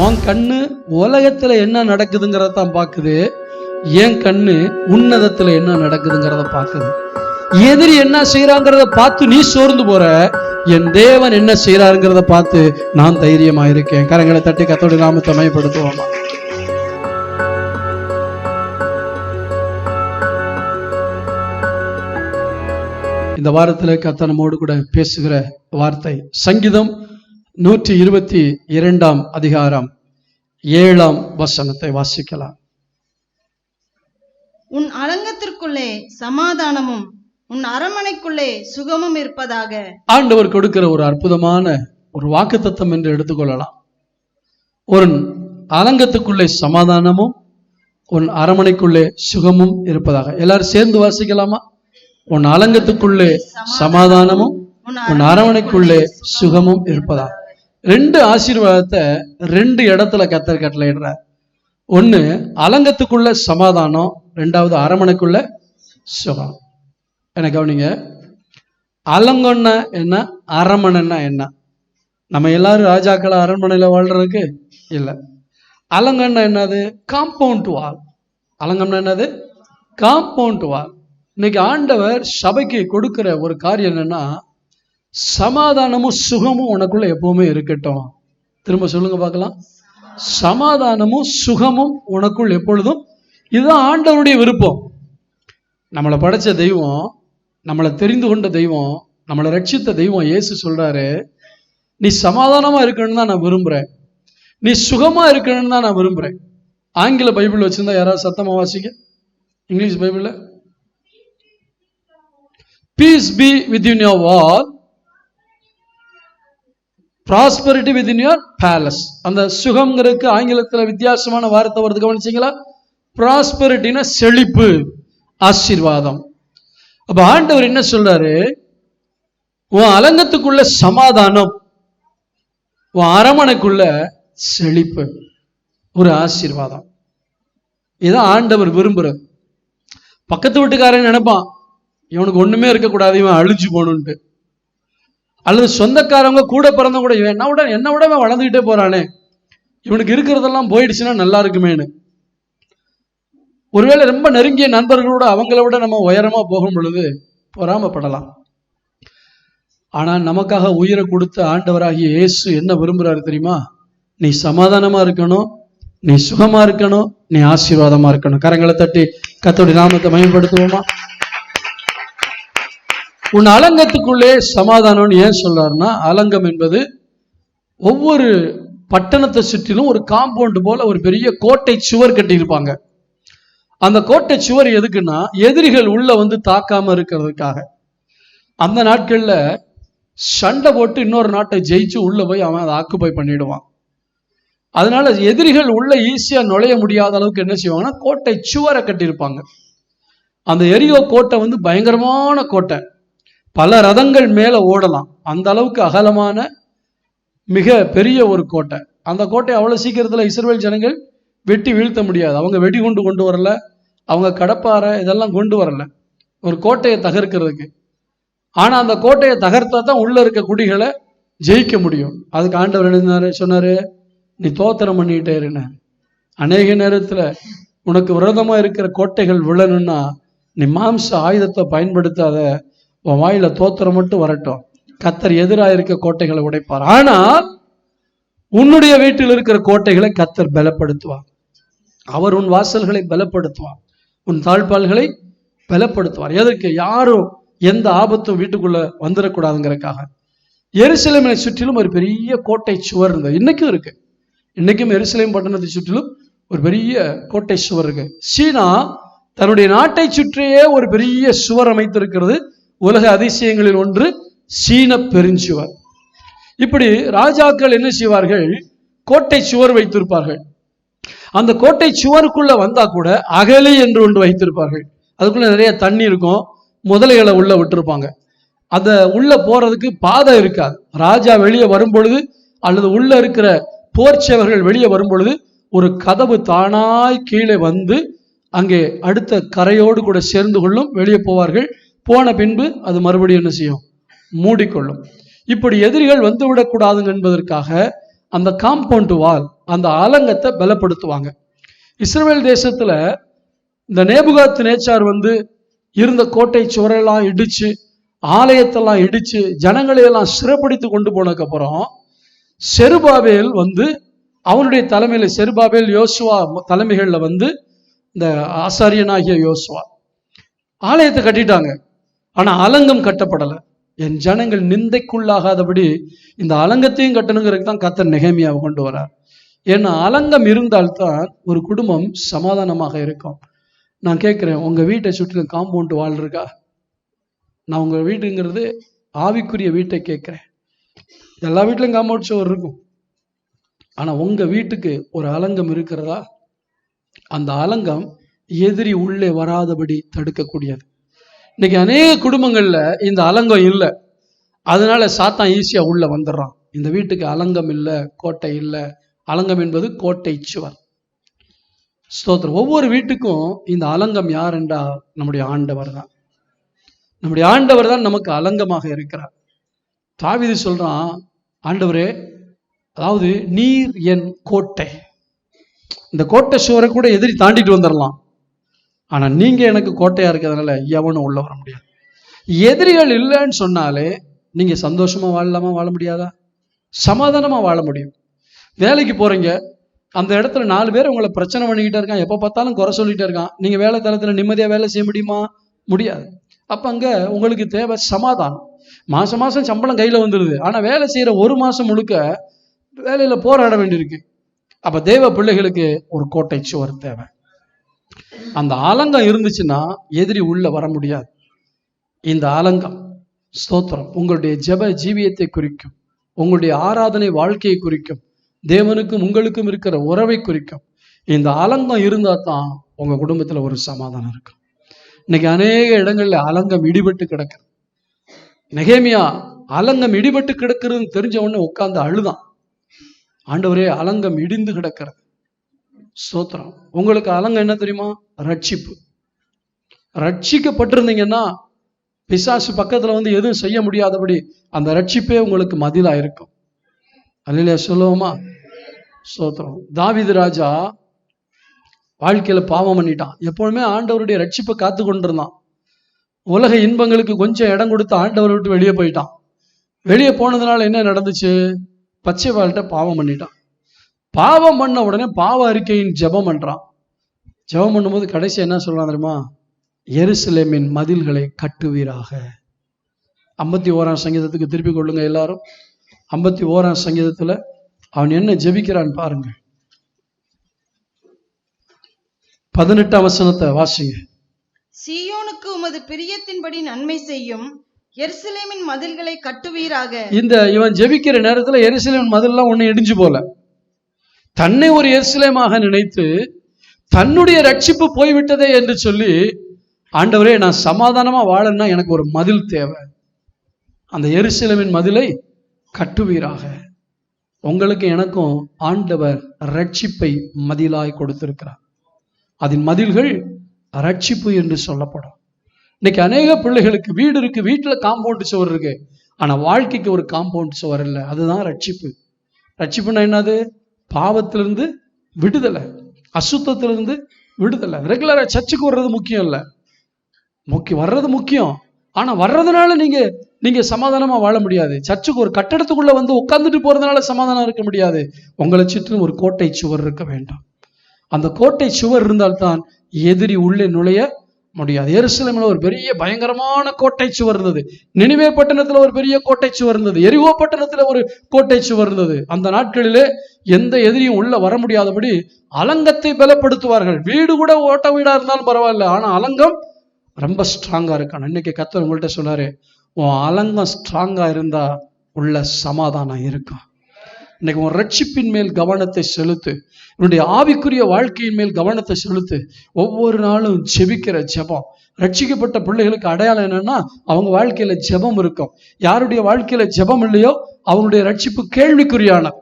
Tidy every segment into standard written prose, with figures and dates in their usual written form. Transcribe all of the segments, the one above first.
உன் கண்ணு உலகத்துல என்ன நடக்குதுங்கிறத தான் பார்க்குது, என் கண்ணு உன்னதத்துல என்ன நடக்குதுங்கிறத பார்க்குது. எதிரி என்ன செய்யறாங்கிறத பார்த்து நீ சோர்ந்து போற, என் தேவன் என்ன செய்யறாருங்கிறத பார்த்து நான் தைரியமா இருக்கேன். கரங்களை தட்டி கர்த்தருடைய நாமத்தை மகிமைப்படுத்துவோமா. இந்த வாரத்தில் கர்த்தர் நம்மோடு கூட பேசுகிற வார்த்தை சங்கீதம் 122 அதிகாரம் 7 வசனத்தை வாசிக்கலாம். உன் அலங்கத்திற்குள்ளே சமாதானமும் உன் அரண்மனைக்குள்ளே சுகமும் இருப்பதாக. ஆண்டவர் கொடுக்கிற ஒரு அற்புதமான ஒரு வாக்குத்தத்தம் என்று எடுத்துக்கொள்ளலாம். ஒரு அலங்கத்துக்குள்ளே சமாதானமும் உன் அரண்மனைக்குள்ளே சுகமும் இருப்பதாக. எல்லாரும் சேர்ந்து வாசிக்கலாமா? உன் அலங்கத்துக்குள்ளே சமாதானமும் உன் அரண்மனைக்குள்ளே சுகமும் இருப்பதாக. 2 ஆசீர்வாதத்தை 2 இடத்துல கர்த்தர் கட்டளையிடுறார். ஒண்ணு அலங்கத்துக்குள்ள சமாதானம், 2வது அரண்மனைக்குள்ள சுகம். என்ன கவனிங்க, அலங்கம்னா என்ன, அரண்மனைன்னா என்ன? நம்ம எல்லாரும் ராஜாக்கள அரண்மனையில வாழ்றதுக்கு இல்லை. அலங்கம்னா என்னது? Compound wall. அலங்கம்னா என்னது? Compound wall. இன்னைக்கு ஆண்டவர் சபைக்கு கொடுக்கிற ஒரு காரியம் என்னன்னா, சமாதானமும் சுகமும் உனக்குள்ள எப்பவுமே இருக்கட்டும். திரும்ப சொல்லுங்க பார்க்கலாம். சமாதானமும் சுகமும் உனக்குள் எப்பொழுதும். இதுதான் ஆண்டவருடைய விருப்பம். நம்மளை படைச்ச தெய்வம், நம்மளை தெரிந்து கொண்ட தெய்வம், நம்மளை ரட்சித்த தெய்வம் இயேசு சொல்றாரு, நீ சமாதானமா இருக்கணும்னு தான் நான் விரும்புறேன், நீ சுகமா இருக்கணும்னு தான் நான் விரும்புறேன். ஆங்கில பைபிள் வச்சிருந்தா யாராவது சத்தமா வாசிக்க. இங்கிலீஷ் பைபிள்ல piece B within your wall, prosperity within your palace. அந்த சுகம்ங்கிறதுக்கு ஆங்கிலத்துல வித்தியாசமான வார்த்தை வருது, கவனிச்சீங்களா? ப்ராஸ்பரிட்டினா செழிப்பு, ஆசீர்வாதம். அப்ப ஆண்டவர் என்ன சொல்றாரு? உன் அலங்கத்துக்குள்ள சமாதானம், உன் அரண்மனைக்குள்ள செழிப்பு, ஒரு ஆசீர்வாதம். இதான் ஆண்டவர் விரும்புறது. பக்கத்து வீட்டுக்காரன் நினைப்பான், இவனுக்கு ஒண்ணுமே இருக்கக்கூடாது, இவன் அழிஞ்சு போகணுன்ட்டு. அல்லது சொந்தக்காரங்க கூட பிறந்த கூட, இவன் என்ன விட வளர்ந்துகிட்டே போறானே, இவனுக்கு இருக்கிறதெல்லாம் போயிடுச்சுன்னா நல்லா இருக்குமேனு. ஒருவேளை ரொம்ப நெருங்கிய நண்பர்களோட அவங்கள விட நம்ம உயரமா போகும் பொழுது பொறாமப்படலாம். ஆனா நமக்காக உயிரை கொடுத்த ஆண்டவராகிய இயேசு என்ன விரும்புறாரு தெரியுமா? நீ சமாதானமா இருக்கணும், நீ சுகமா இருக்கணும், நீ ஆசீர்வாதமா இருக்கணும். கரங்களை தட்டி கர்த்தருடைய நாமத்தை மகிமைப்படுத்துவோமா. உன் அலங்கத்துக்குள்ளே சமாதானம்னு ஏன் சொல்றாருன்னா, அலங்கம் என்பது ஒவ்வொரு பட்டணத்தை சுற்றிலும் ஒரு காம்பவுண்ட் போல ஒரு பெரிய கோட்டை சுவர் கட்டியிருப்பாங்க. அந்த கோட்டை சுவர் எதுக்குன்னா, எதிரிகள் உள்ள வந்து தாக்காம இருக்கிறதுக்காக. அந்த நாட்கள்ல சண்டை போட்டு இன்னொரு நாட்டை ஜெயிச்சு உள்ள போய் அவன் அதை ஆக்குபை பண்ணிடுவான். அதனால எதிரிகள் உள்ள ஈஸியா நுழைய முடியாத அளவுக்கு என்ன செய்வாங்கன்னா, கோட்டை சுவரை கட்டியிருப்பாங்க. அந்த எரியோ கோட்டை வந்து பயங்கரமான கோட்டை, பல ரதங்கள் மேல ஓடலாம், அந்த அளவுக்கு அகலமான மிக பெரிய ஒரு கோட்டை. அந்த கோட்டை அவ்வளவு சீக்கிரத்துல இஸ்ரவேல் ஜனங்கள் வெட்டி வீழ்த்த முடியாது. அவங்க வெடிகுண்டு கொண்டு வரல, அவங்க கடப்பாறை இதெல்லாம் கொண்டு வரல ஒரு கோட்டையை தகர்க்கிறதுக்கு. ஆனா அந்த கோட்டையை தகர்த்தா தான் உள்ள இருக்க குடிகளை ஜெயிக்க முடியும். அதுக்கு ஆண்டவர் என்ன சொன்னாரு? நீ தோத்திரம் பண்ணிட்டே இருன. அநேக நேரத்துல உனக்கு விரோதமா இருக்கிற கோட்டைகள் விழணும்னா நீ மாம்ச ஆயுதத்தை பயன்படுத்தாத, உன் வாயில தோத்திரம் மட்டும் வரட்டும், கர்த்தர் எதிராக இருக்க கோட்டைகளை உடைப்பார். ஆனால் உன்னுடைய வீட்டில் இருக்கிற கோட்டைகளை கர்த்தர் பலப்படுத்துவார். அவர் உன் வாசல்களை பலப்படுத்துவார், உன் தாழ்பால்களை பலப்படுத்துவார். எதற்கு? யாரும் எந்த ஆபத்தும் வீட்டுக்குள்ள வந்துடக்கூடாதுங்கிறதுக்காக. எருசலேமை சுற்றிலும் ஒரு பெரிய கோட்டை சுவர் இருந்தது, இன்னைக்கும் இருக்கு. இன்னைக்கும் எருசலேம் பட்டணத்தை சுற்றிலும் ஒரு பெரிய கோட்டை சுவர் இருக்கு. சீனா தன்னுடைய நாட்டை சுற்றியே ஒரு பெரிய சுவர் அமைத்திருக்கிறது. உலக அதிசயங்களில் ஒன்று சீன பெருஞ்சுவர். இப்படி ராஜாக்கள் என்ன செய்வார்கள், கோட்டை சுவர் வைத்திருப்பார்கள். அந்த கோட்டை சுவருக்குள்ள வந்தா கூட அகழி என்று ஒன்று வைத்திருப்பார்கள். அதுக்குள்ள நிறைய தண்ணி இருக்கும், முதலைகளை உள்ள விட்டுருப்பாங்க. அத உள்ள போறதுக்கு பாதை இருக்காது. ராஜா வெளியே வரும் பொழுது அல்லது உள்ள இருக்கிற போர்ச்சவர்கள் வெளியே வரும் பொழுது ஒரு கதவு தானாய் கீழே வந்து அங்கே அடுத்த கரையோடு கூட சேர்ந்து கொள்ளும், வெளியே போவார்கள். போன பின்பு அது மறுபடியும் என்ன செய்யும், மூடிக்கொள்ளும். இப்படி எதிரிகள் வந்து விடக்கூடாதுங்க என்பதற்காக அந்த காம்பவுண்ட் வால், அந்த அலங்கத்தை பலப்படுத்துவாங்க. இஸ்ரவேல் தேசத்துல இந்த நேபுகாத் நேச்சார் வந்து இருந்த கோட்டை சுவரெல்லாம் இடிச்சு, ஆலயத்தெல்லாம் இடிச்சு, ஜனங்களையெல்லாம் சிறைப்பிடித்து கொண்டு போனதுக்கு அப்புறம் செருபாபேல் வந்து அவனுடைய தலைமையில, செருபாபேல் யோசுவா தலைமைகள்ல வந்து இந்த ஆசாரியனாகிய யோசுவா ஆலயத்தை கட்டிட்டாங்க. ஆனா அலங்கம் கட்டப்படலை. என் ஜனங்கள் நிந்தைக்குள்ளாகாதபடி இந்த அலங்கத்தையும் கட்டணுங்கிறதுக்கு தான் கர்த்தர் நெகேமியாவை கொண்டு வரார். ஏன்னா அலங்கம் இருந்தால்தான் ஒரு குடும்பம் சமாதானமாக இருக்கும். நான் கேட்கிறேன், உங்க வீட்டை சுற்றிலும் காம்பவுண்ட் வால் இருக்கா? நான் உங்க வீட்டுங்கிறது ஆவிக்குரிய வீட்டை கேட்கிறேன். எல்லா வீட்லையும் காம்பவுண்ட் சுவர் இருக்கும். ஆனா உங்க வீட்டுக்கு ஒரு அலங்கம் இருக்கிறதா? அந்த அலங்கம் எதிரி உள்ளே வராதபடி தடுக்கக்கூடியது. இன்னைக்கு அநேக குடும்பங்கள்ல இந்த அலங்கம் இல்லை, அதனால சாத்தான் ஈஸியா உள்ள வந்துடுறான். இந்த வீட்டுக்கு அலங்கம் இல்லை, கோட்டை இல்லை. அலங்கம் என்பது கோட்டை சுவர். ஸ்தோத்திரம். ஒவ்வொரு வீட்டுக்கும் இந்த அலங்கம் யார் என்றால் நம்முடைய ஆண்டவர் தான். நம்முடைய ஆண்டவர் தான் நமக்கு அலங்கமாக இருக்கிறார். தாவீது சொல்றான், ஆண்டவரே, அதாவது நீர் என் கோட்டை. இந்த கோட்டை சுவரை கூட எதிரி தாண்டிட்டு வந்துடலாம், ஆனா நீங்க எனக்கு கோட்டையா இருக்கிறதுனால எவனும் உள்ள வர முடியாது. எதிரிகள் இல்லைன்னு சொன்னாலே நீங்க சந்தோஷமா வாழலாமா? வாழ முடியாதா? சமாதானமா வாழ முடியும். வேலைக்கு போறீங்க, அந்த இடத்துல 4 பேர் உங்களை பிரச்சனை பண்ணிக்கிட்டே இருக்கான், எப்ப பார்த்தாலும் குறை சொல்லிட்டே இருக்கான். நீங்க வேலை தரத்துல நிம்மதியா வேலை செய்ய முடியுமா? முடியாது. அப்ப அங்க உங்களுக்கு தேவை சமாதானம். மாசம் மாசம் சம்பளம் கையில வந்துடுது, ஆனா வேலை செய்யற 1 மாசம் முழுக்க வேலையில போராட வேண்டியிருக்கு. அப்ப தேவ பிள்ளைகளுக்கு ஒரு கோட்டை சுவர் தேவை. அந்த அலங்கம் இருந்துச்சுன்னா எதிரி உள்ள வர முடியாது. இந்த அலங்கம், ஸ்தோத்திரம், உங்களுடைய ஜெப ஜீவியத்தை குறிக்கும், உங்களுடைய ஆராதனை வாழ்க்கையை குறிக்கும், தேவனுக்கும் உங்களுக்கும் இருக்கிற உறவை குறிக்கும். இந்த அலங்கம் இருந்தா தான் உங்க குடும்பத்துல ஒரு சமாதானம் இருக்கும். இன்னைக்கு அநேக இடங்கள்ல அலங்கம் இடிபட்டு கிடக்குது. நெகேமியா அலங்கம் இடிபட்டு கிடக்குறதுன்னு தெரிஞ்ச உடனே உட்கார்ந்து அழுதான். ஆண்டவரே, அலங்கம் இடிந்து கிடக்கிறது. ஸ்தோத்திரம். உங்களுக்கு அலங்கம் என்ன தெரியுமா? ரட்சிப்பு. ரட்சிக்கப்பட்டிருந்தீங்கன்னா பிசாசு பக்கத்துல வந்து எதுவும் செய்ய முடியாதபடி அந்த ரட்சிப்பே உங்களுக்கு மதிலா இருக்கும். அல்லேலூயா சொல்லுவோமா? ஸ்தோத்திரம். தாவீது ராஜா வாழ்க்கையில பாவம் பண்ணிட்டான். எப்பவுமே ஆண்டவருடைய ரட்சிப்பை காத்து கொண்டிருந்தான். உலக இன்பங்களுக்கு கொஞ்சம் இடம் கொடுத்து ஆண்டவரை விட்டு வெளியே போயிட்டான். வெளியே போனதுனால என்ன நடந்துச்சு? பச்சை வாழ்கிட்ட பாவம் பண்ணிட்டான். பாவம் பண்ண உடனே பாவ அறிக்கையின் ஜெபம் பண்றான். ஜெபம் பண்ணும்போது கடைசி என்ன சொல்றான் தெரியுமா? எருசலேமின் மதில்களை கட்டுவீராக. 51ஆம் சங்கீதத்துக்கு திருப்பி கொள்ளுங்க எல்லாரும். 51ஆம் சங்கீதத்துல அவன் என்ன ஜெபிக்கிறான் பாருங்க. 18ஆம் வசனத்தை வாசிங்க. சீயோனுக்கு உமது பிரியத்தின்படி நன்மை செய்யும், எருசலேமின் மதில்களை கட்டுவீராக. இந்த இவன் ஜெபிக்கிற நேரத்துல எருசலேமின் மதில்லாம் ஒண்ணு இடிஞ்சு போல. தன்னை ஒரு எருசலேமாக நினைத்து தன்னுடைய ரட்சிப்பு போய்விட்டதே என்று சொல்லி, ஆண்டவரே, நான் சமாதானமா வாழணும்னா எனக்கு ஒரு மதில் தேவை, அந்த எருசலேமின் மதிலை கட்டுவீராக. உங்களுக்கு எனக்கும் ஆண்டவர் ரட்சிப்பை மதிலாய் கொடுத்திருக்கிறார். அதன் மதில்கள் ரட்சிப்பு என்று சொல்லப்படும். இன்னைக்கு அநேக பிள்ளைகளுக்கு வீடு இருக்கு, வீட்டுல காம்பவுண்ட் சுவர் இருக்கு, ஆனா வாழ்க்கைக்கு ஒரு காம்பவுண்ட் சுவர் இல்லை. அதுதான் ரட்சிப்பு. ரட்சிப்புன்னா என்னது? பாவத்திலிருந்து விடுதலை, அசுத்தத்திலிருந்து விடுதலை. ரெகுலரா சர்ச்சுக்கு வர்றது முக்கியம் இல்லை, வர்றது முக்கியம். ஆனா வர்றதுனால நீங்க சமாதானமா வாழ முடியாது. சர்ச்சுக்கு ஒரு கட்டடத்துக்குள்ள வந்து உட்கார்ந்துட்டு போறதுனால சமாதானம் இருக்க முடியாது. உங்களை சுற்றி ஒரு கோட்டை சுவர் இருக்க வேண்டும். அந்த கோட்டை சுவர் இருந்தால்தான் எதிரி உள்ளே நுழைய முடியாது. எருசலேமில் ஒரு பெரிய பயங்கரமான கோட்டை சுவர் இருந்தது. நினிவே பட்டணத்துல ஒரு பெரிய கோட்டை சுவர் இருந்தது. எரிகோ பட்டணத்துல ஒரு கோட்டை சுவர் இருந்தது. அந்த நாட்களிலே எந்த எதிரியும் உள்ள வர முடியாதபடி அலங்கத்தை பலப்படுத்துவார்கள். வீடு கூட ஓட்ட வீடா இருந்தாலும் பரவாயில்ல, ஆனா அலங்கம் ரொம்ப ஸ்ட்ராங்கா இருக்கணும். இன்னைக்கு கர்த்தர் உங்கள்கிட்ட சொன்னாரு, உன் அலங்கம் ஸ்ட்ராங்கா இருந்தா உள்ள சமாதானம் இருக்கும். இன்னைக்கு உன் ரட்சிப்பின் மேல் கவனத்தை செலுத்து. உன்னுடைய ஆவிக்குரிய வாழ்க்கையின் மேல் கவனத்தை செலுத்து. ஒவ்வொரு நாளும் ஜெபிக்கிற ஜெபம். ரட்சிக்கப்பட்ட பிள்ளைகளுக்கு அடையாளம் என்னன்னா, அவங்க வாழ்க்கையில ஜெபம் இருக்கும். யாருடைய வாழ்க்கையில ஜெபம் இல்லையோ அவங்களுடைய ரட்சிப்பு கேள்விக்குறியானது.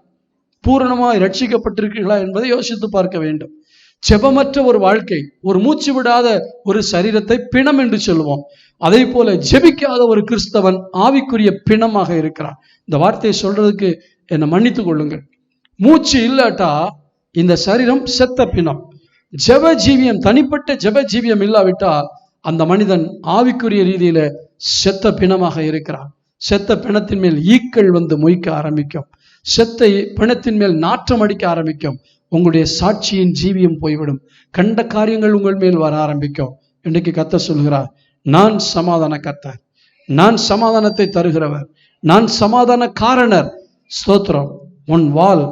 பூரணமாய் ரட்சிக்கப்பட்டிருக்கிறீர்களா என்பதை யோசித்து பார்க்க வேண்டும். ஜெபமற்ற ஒரு வாழ்க்கை, ஒரு மூச்சு விடாத ஒரு சரீரத்தை பிணம் என்று சொல்லுவோம். அதே போல ஜெபிக்காத ஒரு கிறிஸ்தவன் ஆவிக்குரிய பிணமாக இருக்கிறான். இந்த வார்த்தையை சொல்றதுக்கு என்னை மன்னித்துக் கொள்ளுங்கள். மூச்சு இல்லாட்டா இந்த சரீரம் செத்த பிணம். ஜெப ஜீவியம், தனிப்பட்ட ஜெப ஜீவியம் இல்லாவிட்டால் அந்த மனிதன் ஆவிக்குரிய ரீதியில செத்த பிணமாக இருக்கிறான். செத்த பிணத்தின் மேல் ஈக்கள் வந்து மொய்க்க ஆரம்பிக்கும். செத்த பிணத்தின் மேல் நாற்றம் அடிக்க ஆரம்பிக்கும். உங்களுடைய சாட்சியின் ஜீவியம் போய்விடும். கண்ட காரியங்கள் உங்கள் மேல் வர ஆரம்பிக்கும். இன்றைக்கு கர்த்தர் சொல்கிறார், நான் சமாதான கர்த்தர், நான் சமாதானத்தை தருகிறவர், நான் சமாதான காரணர். ஸ்தோத்திரம். உன் வாள்,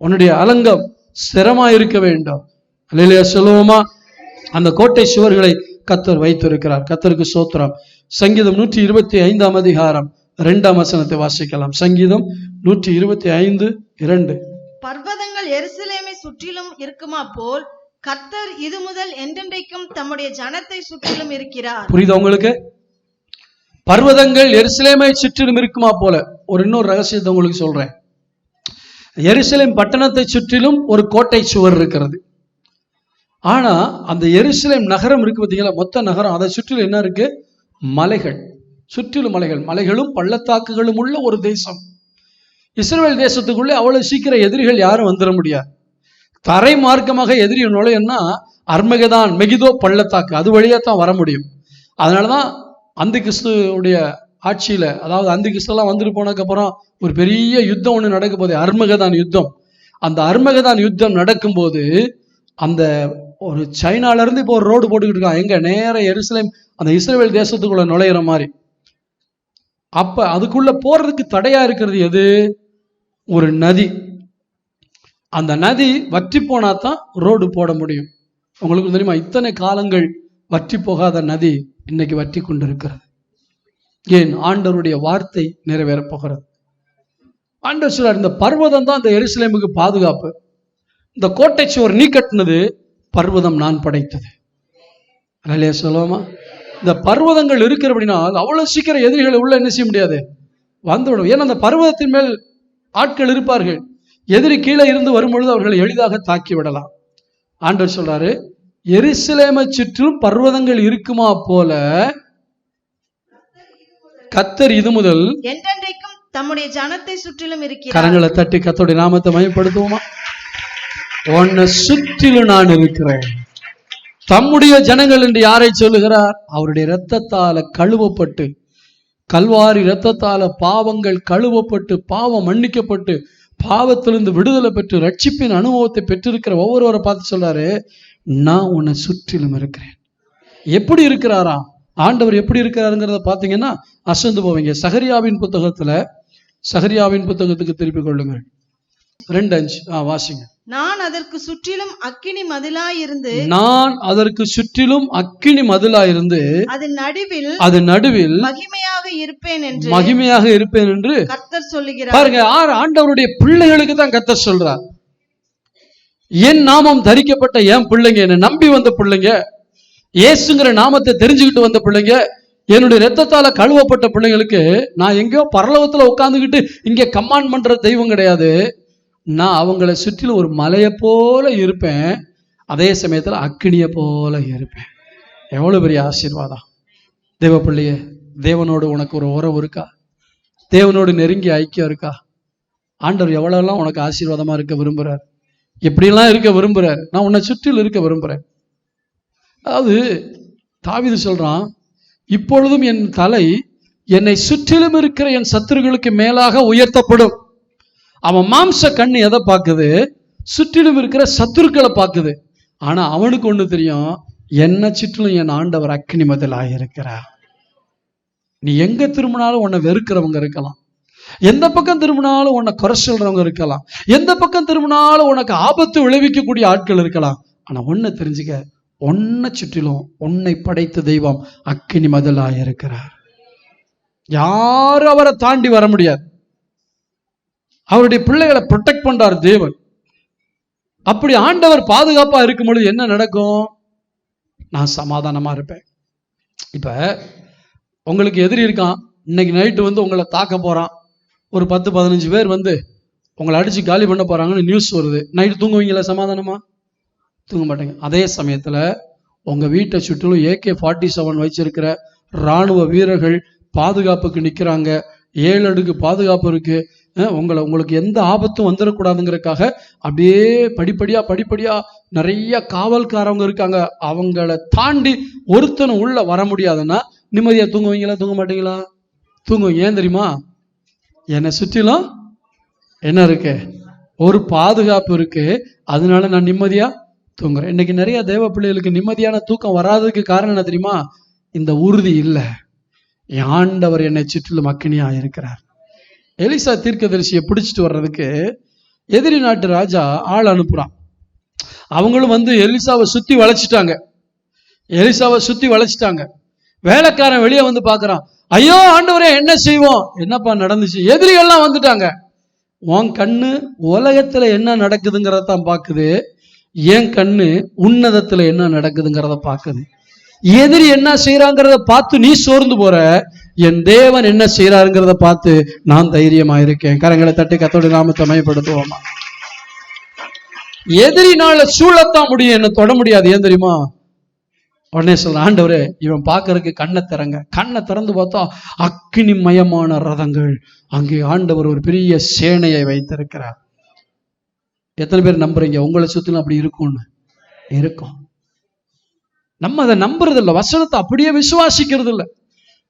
உன்னுடைய அலங்கம் ஸ்திரமா இருக்க வேண்டும். அல்லேலூயா சொல்லுவோமா? அந்த கோட்டை சுவர்களை கர்த்தர் வைத்திருக்கிறார். கர்த்தருக்கு ஸ்தோத்திரம். சங்கீதம் 125 அதிகாரம் 2ஆம் வசனத்தை வாசிக்கலாம். சங்கீதம் 125:2. பர்வதங்கள் எருசலேமை சுற்றிலும் இருக்குமா போல் கர்த்தர் இது முதல் என்றென்றைக்கும் தம்முடைய ஜனத்தை சுற்றிலும் இருக்கிறார். புரியுதா உங்களுக்கு? பர்வதங்கள் எருசலேமை சுற்றிலும் இருக்குமா போல. இன்னொரு ரகசியத்தை உங்களுக்கு சொல்றேன். எருசலேம் பட்டணத்தை சுற்றிலும் ஒரு கோட்டை சுவர் இருக்கிறது. ஆனா அந்த எருசலேம் நகரம் இருக்கு பார்த்தீங்களா, மொத்த நகரம், அதை சுற்றிலும் என்ன இருக்கு? மலைகள். சுற்றிலும் மலைகள், மலைகளும் பள்ளத்தாக்குகளும் உள்ள ஒரு தேசம். இஸ்ரவேல் தேசத்துக்குள்ளே அவ்வளவு சீக்கிரம் எதிரிகள் யாரும் வந்துட முடியாது. தரை மார்க்கமாக எதிரி நுழையன்னா அர்மகதான், மெகிதோ பள்ளத்தாக்கு, அது வழியா தான் வர முடியும். அதனாலதான் அந்த கிறிஸ்துடைய ஆட்சியில, அதாவது அந்த கிறிஸ்துலாம் வந்துட்டு போனதுக்கு அப்புறம் ஒரு பெரிய யுத்தம் ஒண்ணு நடக்க போகுது, அர்மகதான் யுத்தம். அந்த அர்மகதான் யுத்தம் நடக்கும்போது அந்த ஒரு சைனால இருந்து இப்போ ஒரு ரோடு போட்டுக்கிட்டு இருக்கான், எங்க நேர எருசலேம் அந்த இஸ்ரவேல் தேசத்துக்குள்ள நுழையிற மாதிரி. அப்ப அதுக்குள்ள போறதுக்கு தடையா இருக்கிறது எது? ஒரு நதி. அந்த நதி வற்றி போனா தான் ரோடு போட முடியும். உங்களுக்கு தெரியுமா, இத்தனை காலங்கள் வற்றி போகாத நதி இன்னைக்கு வற்றி கொண்டிருக்கிறது. ஏன்? ஆண்டவருடைய வார்த்தை நிறைவேற போகிறது. ஆண்டவர் சொல்றார், இந்த பர்வதம் தான் இந்த எருசலேமுக்கு பாதுகாப்பு. இந்த கோட்டை சுவர் நீ கட்டினது, பர்வதம் நான் படைத்தது. அல்லேலூயா சொல்லுவோமா? இந்த பர்வதங்கள் இருக்கிற அப்படின்னா அவ்வளவு சீக்கிரம் எதிரிகளை உள்ள என்ன செய்ய முடியாது, வந்துவிடும். ஏன்னா அந்த பர்வதத்தின் மேல் ஆட்கள் இருப்பார்கள். எதிரி கீழே இருந்து வரும்பொழுது அவர்களை எளிதாக தாக்கி விடலாம். ஆண்டவர் சொல்றாரு, எருசலேமை சுற்றும் பர்வதங்கள் இருக்குமா போல கர்த்தர் இது முதல் என்றென்றைக்கும் தம்முடைய ஜனத்தை சுற்றிலும் இருக்கிறார். கரங்களை தட்டி கர்த்தருடைய நாமத்தை மகிமைப்படுத்துவோமா? உன்னை சுற்றிலும் நான் இருக்கிறேன். தம்முடைய ஜனங்கள் என்று யாரை சொல்லுகிறார்? அவருடைய இரத்தத்தால கழுவப்பட்டு, கல்வாரி இரத்தத்தால பாவங்கள் கழுவப்பட்டு, பாவம் மன்னிக்கப்பட்டு, பாவத்திலிருந்து விடுதலை பெற்று ரட்சிப்பின் அனுபவத்தை பெற்றிருக்கிற ஒவ்வொருவரை பார்த்து சொல்றாரு, நான் உன்னை சுற்றிலும் இருக்கிறேன். எப்படி இருக்கிறாரா ஆண்டவர்? எப்படி இருக்கிறாருங்கிறத பார்த்தீங்கன்னா அசந்து போவீங்க. சகரியாவின் புத்தகத்துக்கு திருப்பிக் கொள்ளுங்கள். 2:5 வாசிங்க. நான் அதற்கு சுற்றிலும் அக்கினி மதிலாயிருந்து, நான் அதற்கு சுற்றிலும் அக்கினி மதிலாயிருந்து அது நடுவில் மகிமையாக இருப்பேன் என்று கர்த்தர் சொல்லுகிறார். பாருங்க, ஆண்டவருடைய பிள்ளைகளுக்கு தான் கர்த்தர் சொல்றார். என் நாமம் தரிக்கப்பட்ட என் பிள்ளைங்க, என்னை நம்பி வந்த பிள்ளைங்க, இயேசுங்கிற நாமத்தை தெரிஞ்சுக்கிட்டு வந்த பிள்ளைங்க, என்னுடைய ரத்தத்தால கழுவப்பட்ட பிள்ளைங்களுக்கு நான் எங்கேயோ பரலோகத்துல உட்கார்ந்துக்கிட்டு இங்கே கமாண்ட் பண்ற தெய்வம் கிடையாது. நான் அவங்களை சுற்றிலும் ஒரு மலையை போல இருப்பேன், அதே சமயத்துல அக்கினியை போல இருப்பேன். எவ்வளவு பெரிய ஆசீர்வாதம்! தேவ பிள்ளையே, தேவனோடு உனக்கு ஒரு உறவு இருக்கா? தேவனோடு நெருங்கி ஐக்கியம் இருக்கா? ஆண்டவர் எவ்வளவுலாம் உனக்கு ஆசீர்வாதமா இருக்க விரும்புறார், எப்படிலாம் இருக்க விரும்புறார். நான் உன்னை சுற்றிலும் இருக்க விரும்புறேன். அதாவது தாவீது சொல்றான், இப்பொழுதும் என் தலை என்னை சுற்றிலும் இருக்கிற என் சத்துருக்களுக்கு மேலாக உயர்த்தப்படும். அவன் மாம்ச கண்ணு எதை பார்க்குது? சுற்றிலும் இருக்கிற சத்துருக்களை பார்க்குது. ஆனா அவனுக்கு ஒண்ணு தெரியும், என்ன சுற்றிலும் என் ஆண்டவர் அக்கினி மதிலாக இருக்கிறார். நீ எங்க திரும்பினாலும் உன்னை வெறுக்கிறவங்க இருக்கலாம், எந்த பக்கம் திரும்பினாலும் உன்னை குறை சொல்றவங்க இருக்கலாம், எந்த பக்கம் திரும்பினாலும் உனக்கு ஆபத்து விளைவிக்கக்கூடிய ஆட்கள் இருக்கலாம். ஆனா ஒன்ன தெரிஞ்சுக்க, உன்னை சுற்றிலும் உன்னை படைத்த தெய்வம் அக்கினி மதிலாக இருக்கிறார். யாரும் அவரை தாண்டி வர முடியாது. அவருடைய பிள்ளைகளை ப்ரொடெக்ட் பண்றார் தேவன். அப்படி ஆண்டவர் பாதுகாப்பா இருக்கும் பொழுது என்ன நடக்கும்? நான் சமாதானமா இருப்பேன். இப்ப உங்களுக்கு எதிரி இருக்கான், இன்னைக்கு நைட்டு வந்து உங்களை தாக்க போறான், ஒரு 10-15 பேர் வந்து உங்களை அடிச்சு காலி பண்ண போறாங்கன்னு நியூஸ் வருது. நைட்டு தூங்குவீங்களா? சமாதானமா தூங்க மாட்டேங்க. அதே சமயத்துல உங்க வீட்டை சுற்றிலும் AK-47 வச்சிருக்கிற இராணுவ வீரர்கள் பாதுகாப்புக்கு நிக்கிறாங்க. 7 அடுக்கு பாதுகாப்பு இருக்கு. உங்களுக்கு எந்த ஆபத்தும் வந்துடக்கூடாதுங்கிறதுக்காக அப்படியே படிப்படியா நிறைய காவல்காரவங்க இருக்காங்க. அவங்கள தாண்டி ஒருத்தனும் உள்ள வர முடியாதுன்னா நிம்மதியா தூங்குவீங்களா? தூங்க மாட்டீங்களா? தூங்குவீங்க. ஏன் தெரியுமா? என்னை சுற்றிலும் என்ன இருக்கு? ஒரு பாதுகாப்பு இருக்கு. அதனால நான் நிம்மதியா தூங்குறேன். இன்னைக்கு நிறைய தேவ பிள்ளைகளுக்கு நிம்மதியான தூக்கம் வராததுக்கு காரணம் என்ன தெரியுமா? இந்த உறுதி இல்லை. என் ஆண்டவர் என்னை சுற்றிலும் அக்கினியா இருக்கிறார். எலிசா தீர்க்கதரிசியை பிடிச்சிட்டு வர்றதுக்கு எதிரி நாட்டு ராஜா ஆள் அனுப்புறான். அவங்களும் வந்து எலிசாவை சுத்தி வளைச்சிட்டாங்க. வேலைக்காரன் வெளியே வந்து பாக்குறான். ஐயோ ஆண்டவரே, என்ன செய்வோம்? என்னப்பா நடந்துச்சு? எதிரிகள்லாம் வந்துட்டாங்க. உன் கண்ணு உலகத்துல என்ன நடக்குதுங்கிறதான் பாக்குது, என் கண்ணு உன்னதத்துல என்ன நடக்குதுங்கிறத பாக்குது. எதிரி என்ன செய்யறாங்கிறத பார்த்து நீ சோர்ந்து போற, என் தேவன் என்ன செய்யறாருங்கிறத பார்த்து நான் தைரியமா இருக்கேன். கரங்களை தட்டி கர்த்தருடைய நாமத்தை மகிமைப்படுத்துவோமா? எதிரினால சூழத்தான் முடியும், என்ன தொட முடியாது. ஏன் தெரியுமா? உடனே சொல்ற, ஆண்டவரே இவன் பாக்குறதுக்கு கண்ணை திறந்து பார்த்தா அக்கினி மயமான ரதங்கள். அங்கே ஆண்டவர் ஒரு பெரிய சேனையை வைத்திருக்கிறார். எத்தனை பேர் நம்புறீங்க உங்களை சுத்திலும் அப்படி இருக்கும்னு? இருக்கும். நம்ம அதை நம்புறது இல்லை, வசனத்தை அப்படியே விசுவாசிக்கிறது இல்லை.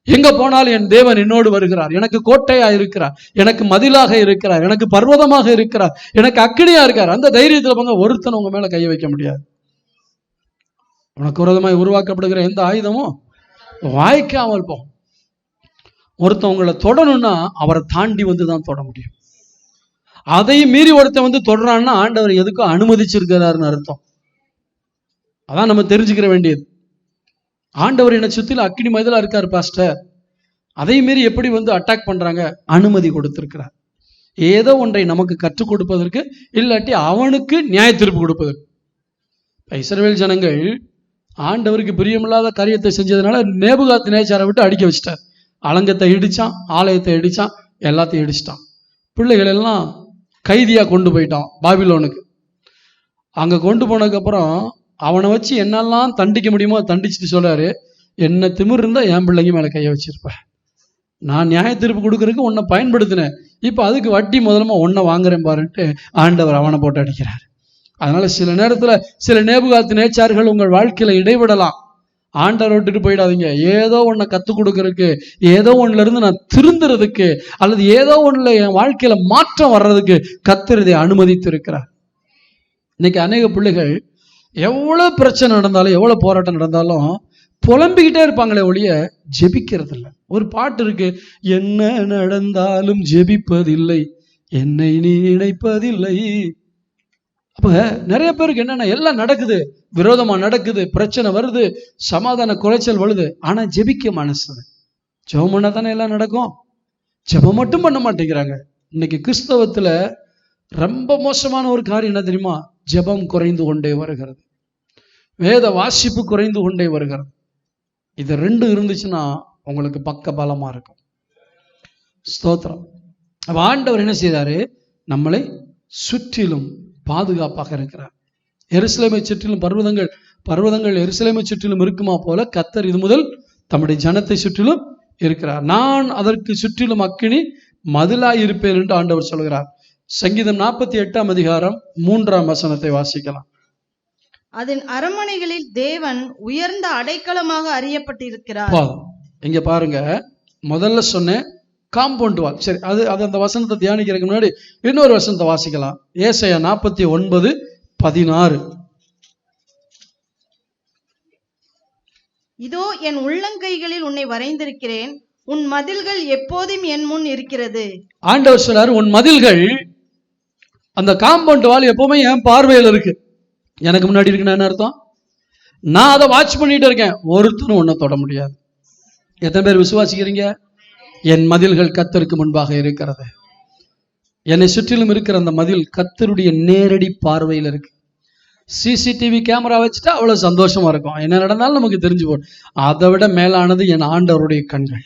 எங்க போனாலும் என் தேவன் என்னோடு வருகிறார், எனக்கு கோட்டையா இருக்கிறார், எனக்கு மதிலாக இருக்கிறார், எனக்கு பர்வதமாக இருக்கிறார், எனக்கு அக்கினியா இருக்கார். அந்த தைரியத்துல போங்க, ஒருத்தன் உங்க மேல கையை வைக்க முடியாது. உனக்கு விரோதமாய் உருவாக்கப்படுகிற எந்த ஆயுதமும் வாய்க்காமல் போகும். ஒருத்தன் உங்களை தொடணும்னா அவரை தாண்டி வந்து தான் தொட முடியும். அதையும் மீறி ஒருத்தன் வந்து தொடரான்னா ஆண்டவர் எதுக்கும் அனுமதிச்சிருக்கிறாருன்னு அர்த்தம். அதான் நம்ம தெரிஞ்சுக்கிற வேண்டியது. ஆண்டவர் என்னை சுத்தில அக்கினி மதிலா இருக்காரு பாஸ்டர், அதையும் மீறி எப்படி வந்து அட்டாக் பண்றாங்க? அனுமதி கொடுத்திருக்கிறார். ஏதோ ஒன்றை நமக்கு கற்றுக் கொடுப்பதற்கு, இல்லாட்டி அவனுக்கு நியாய தீர்ப்பு கொடுப்பதற்கு. இஸ்ரவேல் ஜனங்கள் ஆண்டவருக்கு பிரியமில்லாத காரியத்தை செஞ்சதுனால நேபுகாத்நேச்சாரை விட்டு அடிக்க வச்சிட்டார். அலங்கத்தை இடிச்சான், ஆலயத்தை இடிச்சான், எல்லாத்தையும் இடிச்சிட்டான். பிள்ளைகள் எல்லாம் கைதியா கொண்டு போயிட்டான் பாபிலோனுக்கு. அங்க கொண்டு போனதுக்கப்புறம் அவனை வச்சு என்னெல்லாம் தண்டிக்க முடியுமோ தண்டிச்சுட்டு சொல்றாரு, என்ன திமிர் இருந்தா என் பிள்ளைங்க மேல கைய வச்சிருப்பேன். நான் நியாய தீர்ப்பு கொடுக்கறதுக்கு உன்னை பயன்படுத்தினேன், இப்ப அதுக்கு வட்டி முதலமா உன்னை வாங்குறேன் பாருன்ட்டு ஆண்டவர் அவனை போட்டு அடிக்கிறார். அதனால சில நேரத்துல சில நேபுகாத்நேச்சார்கள் உங்கள் வாழ்க்கையில இடைவிடலாம். ஆண்டவர் விட்டுட்டு போயிடாதீங்க. ஏதோ ஒன்றை கத்துக் கொடுக்கறதுக்கு, ஏதோ ஒண்ணுல இருந்து நான் திருந்துறதுக்கு, அல்லது ஏதோ ஒண்ணுல என் வாழ்க்கையில மாற்றம் வர்றதுக்கு கர்த்தர் இதை அனுமதித்து இருக்கிறார். இன்னைக்கு அநேக பிள்ளைகள் எவ்வளவு பிரச்சனை நடந்தாலும், எவ்வளவு போராட்டம் நடந்தாலும் புலம்பிக்கிட்டே இருப்பாங்களே ஒழிய ஜெபிக்கிறது இல்லை. ஒரு பாட்டு இருக்கு, என்ன நடந்தாலும் ஜெபிப்பதில்லை, என்னை நீ நினைப்பதில்லை. அப்ப நிறைய பேருக்கு என்னன்னா, எல்லாம் நடக்குது, விரோதமா நடக்குது, பிரச்சனை வருது, சமாதான குறைச்சல் வருது, ஆனா ஜெபிக்க மனசு. ஜெபம் பண்ணா தானே எல்லாம் நடக்கும். ஜெபம் மட்டும் பண்ண மாட்டேங்கிறாங்க. இன்னைக்கு கிறிஸ்தவத்துல ரொம்ப மோசமான ஒரு காரியம் என்ன தெரியுமா? ஜெபம் குறைந்து கொண்டே வருகிறது, வேத வாசிப்பு குறைந்து கொண்டே வருகிறது. இது ரெண்டு இருந்துச்சுன்னா உங்களுக்கு பக்க பலமா இருக்கும். ஸ்தோத்திரம். அப்ப ஆண்டவர் என்ன செய்தாரு? நம்மளை சுற்றிலும் பாதுகாப்பாக இருக்கிறார். எருசலேமை சுற்றிலும் பர்வதங்கள் எருசலேமை சுற்றிலும் இருக்குமா போல கர்த்தர் இது முதல் தம்முடைய ஜனத்தை சுற்றிலும் இருக்கிறார். நான் அதற்கு சுற்றிலும் அக்கினி மதிலாய் இருப்பேன் என்று ஆண்டவர் சொல்கிறார். சங்கீதம் 48ஆம் அதிகாரம் 3ஆம் வசனத்தை வாசிக்கலாம். அதன் அரண்மனைகளில் தேவன் உயர்ந்த அடைக்கலமாக அறியப்பட்டிருக்கிறார். இங்க பாருங்க, முதல்ல சொன்னேன் காம்பவுண்ட் வால். சரி, அது அந்த வசனத்தை தியானிக்கிறதுக்கு முன்னாடி இன்னொரு வசனத்தை வாசிக்கலாம். ஏசாயா 49:16. இதோ என் உள்ளங்கைகளில் உன்னை வரைந்திருக்கிறேன், உன் மதில்கள் எப்போதும் என் முன் இருக்கிறது. ஆண்டவர் சொல்றாரு, உன் மதில்கள், அந்த காம்பவுண்ட் வால் எப்பவுமே என் பார்வையில் இருக்கு. எனக்கு முன்னாடி இருக்குன்னு என்ன அர்த்தம்? நான் அதை வாட்ச் பண்ணிட்டு இருக்கேன், ஒருத்தரும் ஒன்ன தொட முடியாது. எத்தனை பேர் விசுவாசிக்கிறீங்க? என் மதில்கள் கர்த்தருக்கு முன்பாக இருக்கிறது. என்னை சுற்றிலும் இருக்கிற அந்த மதில் கர்த்தருடைய நேரடி பார்வையில் இருக்கு. சிசிடிவி கேமரா வச்சுட்டா அவ்வளவு சந்தோஷமா இருக்கும், என்ன நடந்தாலும் நமக்கு தெரிஞ்சு போடும். அதை விட மேலானது என் ஆண்டவருடைய கண்கள்.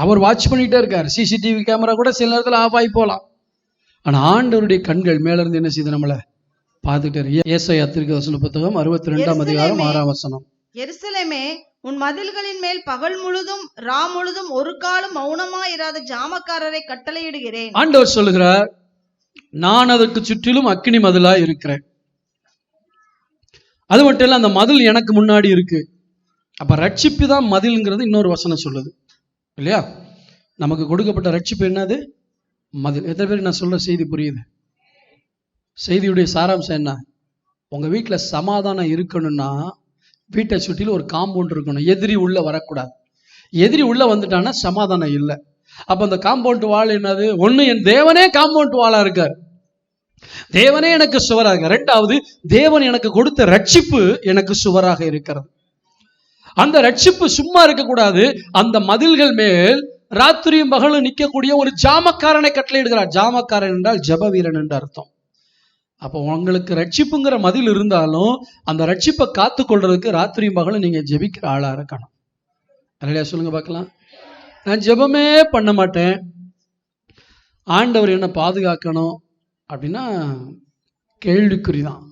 அவர் வாட்ச் பண்ணிட்டே இருக்காரு. சிசிடிவி கேமரா கூட சில நேரத்தில் ஆஃப் ஆகி போகலாம், ஆனா ஆண்டவருடைய கண்கள் மேல இருந்து என்ன செய்து நம்மளை பார்த்துட்டே இருக்கு. ஏசாயா தீர்க்கதரிசன புத்தகம் 62ஆம் அதிகாரம் 6ஆம் வசனம். எருசலேமே, உன் மதில்களின் மேல் பகல் முழுதும் ரா முழுதும் ஒரு காலம் மௌனமா இராத ஜாமக்காரரை கட்டளையிடுகிறேன். ஆண்டவர் சொல்லுகிறார், நான் அதற்கு சுற்றிலும் அக்கினி மதிலா இருக்கிறேன். அது மட்டும் இல்ல, அந்த மதில் எனக்கு முன்னாடி இருக்கு. அப்ப ரட்சிப்பு தான் மதில்ங்கிறது இன்னொரு வசனம் சொல்லுது இல்லையா? நமக்கு கொடுக்கப்பட்ட ரட்சிப்பு என்னது? மதில். எத்தனை பேருக்கு நான் சொல்ற செய்தி புரியுது? செய்தியுடைய சாராம்சம் என்ன? உங்க வீட்டுல சமாதானம் இருக்கணும்னா வீட்டை சுற்றிலும் ஒரு காம்பவுண்ட் இருக்கணும். எதிரி உள்ள வரக்கூடாது. எதிரி உள்ள வந்துட்டான்னா சமாதானம் இல்லை. அப்ப அந்த காம்பவுண்ட் வால் என்னது? ஒண்ணு, என் தேவனே காம்பவுண்ட் வாலா இருக்கார், தேவனே எனக்கு சுவராக. இரண்டாவது, தேவன் எனக்கு கொடுத்த ரட்சிப்பு எனக்கு சுவராக இருக்கிறது. அந்த ரட்சிப்பு சும்மா இருக்கக்கூடாது. அந்த மதில்கள் மேல் ராத்திரியும் பகலும் நிற்கக்கூடிய ஒரு ஜாமக்காரனை கட்டளையிடுகிறார். ஜாமக்காரன் என்றால் ஜெப வீரன் என்று அர்த்தம். அப்போ உங்களுக்கு ரட்சிப்புங்கிற மதில் இருந்தாலும் அந்த ரட்சிப்பை காத்து கொள்றதுக்கு ராத்திரியும் பகலும் நீங்க ஜெபிக்கிற ஆளா இருக்கணும். இல்லையா? சொல்லுங்க பார்க்கலாம். நான் ஜெபமே பண்ண மாட்டேன், ஆண்டவர் என்ன பாதுகாக்கணும் அப்படின்னா கேள்விக்குறிதான்.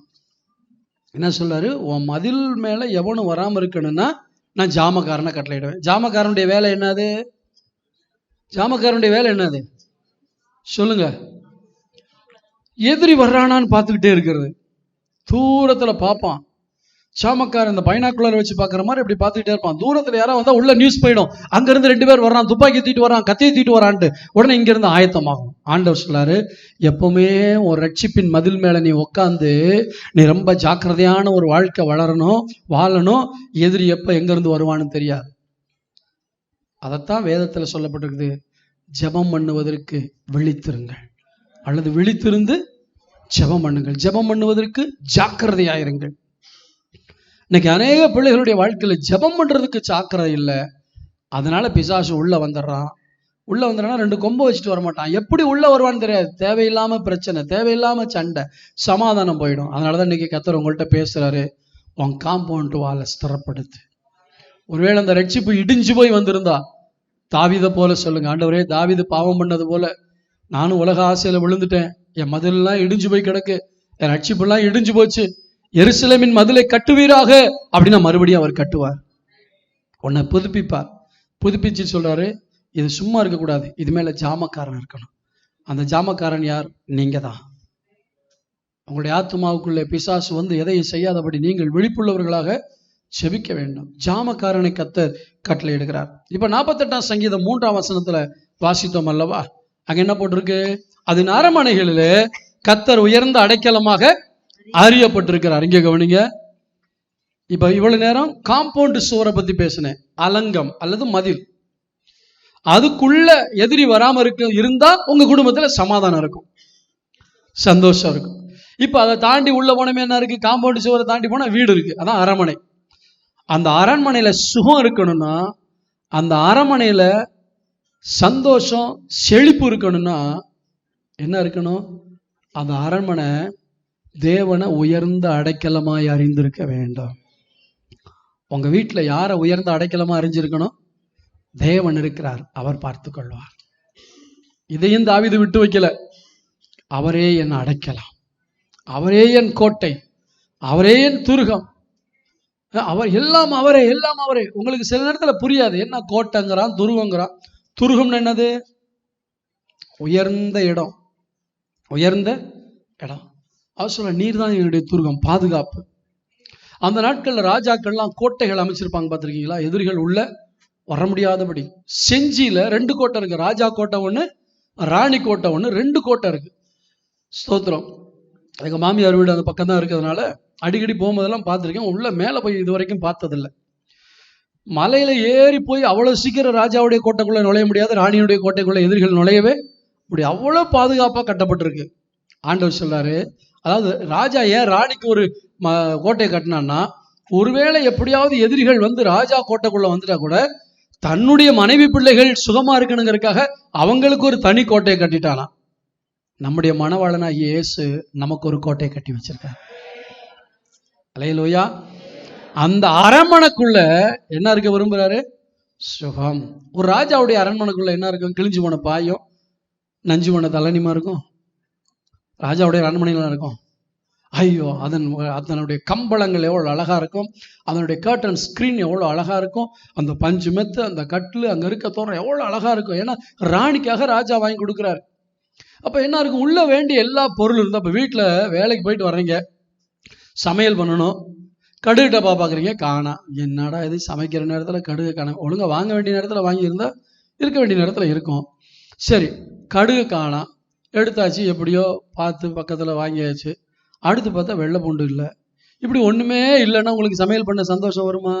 என்ன சொல்றாரு? உன் மதில் மேல எவனும் வராம இருக்கணும்னா நான் ஜாமக்காரனை கட்டளையிடுவேன். ஜாமக்காரனுடைய வேலை என்னது? ஜாமக்காரனுடைய வேலை என்னது சொல்லுங்க? எதிரி வர்றானான்னு பார்த்துக்கிட்டே இருக்கிறது. தூரத்துல பார்ப்பான். ஜாமக்காரன் இந்த பைனாக்குலர் வச்சு பார்க்குற மாதிரி இப்படி பார்த்துக்கிட்டே இருப்பான். தூரத்துல யாரோ வந்தா உள்ள நியூஸ் போயிடும், அங்க இருந்து 2 பேர் வர்றான், துப்பாக்கி தூக்கிட்டு வரான், கத்தியை தூக்கிட்டு வரான்ட்டு உடனே இங்க இருந்து ஆயத்தமாகும். ஆண்டவர் சொல்லாரு, எப்பவுமே ஒரு ரட்சிப்பின் மதில் மேல நீ உட்காந்து நீ ரொம்ப ஜாக்கிரதையான ஒரு வாழ்க்கை வாழணும். எதிரி எப்ப எங்க இருந்து வருவான்னு தெரியாது. அதைத்தான் வேதத்துல சொல்லப்பட்டிருக்குது, ஜெபம் பண்ணுவதற்கு விழித்திருங்கள், அல்லது விழித்திருந்து ஜெபம் பண்ணுங்கள். ஜெபம் பண்ணுவதற்கு ஜாக்கிரதையாயிருங்கள். இன்னைக்கு அநேக பிள்ளைகளுடைய வாழ்க்கையில ஜெபம் பண்றதுக்கு ஜாக்கிரதை இல்லை. அதனால பிசாசு உள்ள வந்துடுறான். உள்ள வந்துடுறான், 2 கொம்பை வச்சுட்டு வரமாட்டான். எப்படி உள்ள வருவான்னு தெரியாது. தேவையில்லாம பிரச்சனை, தேவையில்லாம சண்டை, சமாதானம் போயிடும். அதனாலதான் இன்னைக்கு கர்த்தர் உங்கள்கிட்ட பேசுறாரு, உன் காம்பவுண்ட் வாலை ஸ்திரப்படுத்து. ஒருவேளை அந்த ரட்சிப்பு இடிஞ்சு போய் வந்திருந்தா தாவீதை போல சொல்லுங்க, ஆண்டவரே, தாவீது பாவம் பண்ணது போல நானும் உலக ஆசையில விழுந்துட்டேன், என் மதிலெல்லாம் இடிஞ்சு போய் கிடக்கு, என் ரட்சிப்பெல்லாம் இடிஞ்சு போச்சு, எருசலேமின் மதிலை கட்டுவீராக அப்படின்னா மறுபடியும் அவர் கட்டுவார், உன்னை புதுப்பிப்பார். புதுப்பிச்சு சொல்றாரு, இது சும்மா இருக்கக்கூடாது, இது மேல ஜாமக்காரன் இருக்கணும். அந்த ஜாமக்காரன் யார்? நீங்க தான். உங்களுடைய ஆத்மாவுக்குள்ளே பிசாசு வந்து எதையும் செய்யாதபடி நீங்கள் விழிப்புள்ளவர்களாக செபிக்க வேண்டும். ஜாமக்காரனை கர்த்தர் கட்டளையிடுகிறார். இப்ப 48ஆம் சங்கீதம் 3ஆம் வசனத்துல வாசித்தோம் அல்லவா? அங்க என்ன போட்டிருக்கு? அதன் அரமனைகளிலே கர்த்தர் உயர்ந்த அடைக்கலமாக அறியப்பட்டிருக்கிறார். இங்கே கவனிங்க. இப்ப இவ்வளவு நேரம் காம்பவுண்ட் சுவரை பத்தி பேசினேன், அலங்கம் அல்லது மதில். அதுக்குள்ள எதிரி வராம இருந்தா உங்க குடும்பத்துல சமாதானம் இருக்கும், சந்தோஷம் இருக்கும். இப்ப அதை தாண்டி உள்ள போனமே என்ன இருக்கு? காம்பவுண்ட் சுவரை தாண்டி போனா வீடு இருக்கு, அதான் அரண்மனை. அந்த அரண்மனையில சுகம் இருக்கணும்னா, அந்த அரண்மனையில சந்தோஷம் செழிப்பு இருக்கணும்னா என்ன இருக்கணும்? அந்த அரண்மனை தேவனை உயர்ந்த அடைக்கலமாய் அறிந்திருக்க வேண்டும். உங்க வீட்டுல யார உயர்ந்த அடைக்கலமா அறிஞ்சிருக்கணும்? தேவன் இருக்கிறார், அவர் பார்த்து கொள்வார். இதையும் தாவீது விட்டு வைக்கல. அவரே என் அடைக்கலாம், அவரே என் கோட்டை, அவரே என் துருகம், அவர் எல்லாம் அவரே, எல்லாம் அவரே. உங்களுக்கு சில நேரத்துல புரியாது, என்ன கோட்டைங்கிறான், துருவங்கிறான். துருகம்னு என்னது? உயர்ந்த இடம், உயர்ந்த இடம். அவர் சொல்ல, நீர் தான் என்னுடைய துருகம், பாதுகாப்பு. அந்த நாட்கள்ல ராஜாக்கள்லாம் கோட்டைகள் அமைச்சிருப்பாங்க, பார்த்திருக்கீங்களா? எதிரிகள் உள்ள வர முடியாதபடி. செஞ்சியில 2 கோட்டை இருக்கு, ராஜா கோட்டை ஒண்ணு, ராணி கோட்டை ஒண்ணு, 2 கோட்டை இருக்கு. ஸ்தோத்திரம். எங்க மாமியார் வீடு அந்த பக்கம் தான் இருக்கிறதுனால அடிக்கடி போகும்போதெல்லாம் பார்த்துருக்கேன். உள்ள மேல போய் இது வரைக்கும் பார்த்ததில்லை. மலையில ஏறி போய் அவ்வளவு சீக்கிரம் ராஜாவுடைய கோட்டைக்குள்ள நுழைய முடியாது, ராணியுடைய கோட்டைக்குள்ள எதிரிகள் நுழையவே முடியாது. அவ்வளவு பாதுகாப்பா கட்டப்பட்டிருக்கு. ஆண்டவர் சொல்றாரு, அதாவது ராஜா ஏன் ராணிக்கு ஒரு கோட்டையை கட்டினான்னா, ஒருவேளை எப்படியாவது எதிரிகள் வந்து ராஜா கோட்டைக்குள்ள வந்துட்டா கூட தன்னுடைய மனைவி பிள்ளைகள் சுகமா இருக்கணுங்கிறதுக்காக அவங்களுக்கு ஒரு தனி கோட்டையை கட்டிட்டானா. நம்முடைய மணவாளனா இயேசு நமக்கு ஒரு கோட்டையை கட்டி வச்சிருக்கார். அல்லேலூயா. அந்த அரண்மனைக்குள்ள என்ன இருக்க விரும்புறாரு? சுகம். ஒரு ராஜாவுடைய அரண்மனைக்குள்ள என்ன இருக்கும்? கிழிஞ்சு போன பாயும் நஞ்சு போன தலனிமா இருக்கும். ராஜாவுடைய அரண்மனையில இருக்கும். ஐயோ, அதனுடைய கம்பளங்கள் எவ்வளோ அழகா இருக்கும், அதனுடைய கர்டன் ஸ்கிரீன் எவ்வளோ அழகா இருக்கும், அந்த பஞ்சு மெத்து, அந்த கட்டில், அங்க இருக்க தோரணம் எவ்வளோ அழகா இருக்கும். ஏன்னா ராணிக்காக ராஜா வாங்கி கொடுக்குறாரு. அப்ப என்ன இருக்கும்? உள்ள வேண்டிய எல்லா பொருள் இருந்தா, இப்ப வீட்டுல வேலைக்கு போயிட்டு வர்றீங்க, சமையல் பண்ணணும், கடுகு டப்பா பாக்குறீங்க, காணா. என்னடா இது, சமைக்கிற நேரத்துல கடுகு காணா. ஒழுங்கா வாங்க வேண்டிய நேரத்துல வாங்கி இருந்தா இருக்க வேண்டிய நேரத்துல இருக்கும். சரி, கடுகு காணா, எடுத்தாச்சு, எப்படியோ பார்த்து பக்கத்துல வாங்கியாச்சு. அடுத்து பார்த்தா வெள்ளை பூண்டு இல்லை. இப்படி ஒண்ணுமே இல்லைன்னா உங்களுக்கு சமையல் பண்ண சந்தோஷம் வருமா?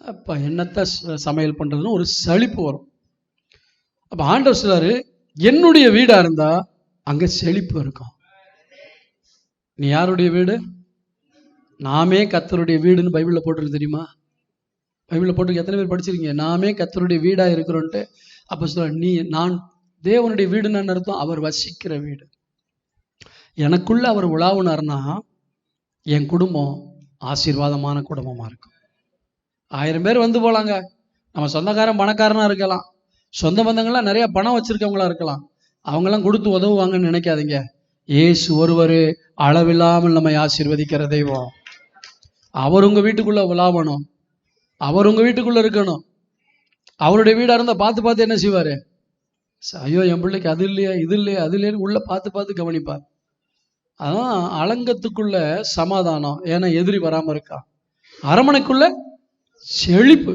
அப்ப என்னத்த சமையல் பண்றதுன்னு ஒரு சலிப்பு வரும். அப்ப ஆண்டவர் சொல்றாரு, என்னுடைய வீடா இருந்தா அங்க செழிப்பு இருக்கும். நீ யாருடைய வீடு? நாமே கர்த்தருடைய வீடுன்னு பைபிள்ல போட்டிருக்கு தெரியுமா? பைபிள்ல போட்டு எத்தனை பேர் படிச்சிருக்கீங்க? நாமே கர்த்தருடைய வீடா இருக்கிறோன்ட்டு. அப்ப சொல்ற, நான் தேவனுடைய வீடுன்னு அர்த்தம் அவர் வசிக்கிற வீடு. எனக்குள்ள அவர் உலாவுனார்னா என் குடும்பம் ஆசீர்வாதமான குடும்பமா இருக்கும். 1000 பேர் வந்து போலாங்க. நம்ம சொந்தக்காரன் பணக்காரனா இருக்கலாம், சொந்த பந்தங்கள்லாம் நிறைய பணம் வச்சிருக்கவங்களா இருக்கலாம். அவங்கெல்லாம் கொடுத்து உதவுவாங்கன்னு நினைக்காதீங்க. இயேசு ஒருவர் அளவில்லாமல் நம்மை ஆசீர்வதிக்கிற தெய்வம். அவர் உங்க வீட்டுக்குள்ள உலாவணும், அவர் உங்க வீட்டுக்குள்ள இருக்கணும். அவருடைய வீடா இருந்தா பார்த்து பார்த்து என்ன செய்வாரு? ஐயோ, என் பிள்ளைக்கு அது இல்லையா, இது இல்லையா, அது இல்லையா, உள்ள பார்த்து பார்த்து கவனிப்பார். அதான் அலங்கத்துக்குள்ள சமாதானம், ஏன்னா எதிரி வராம இருக்கா. அரண்மனைக்குள்ள செழிப்பு.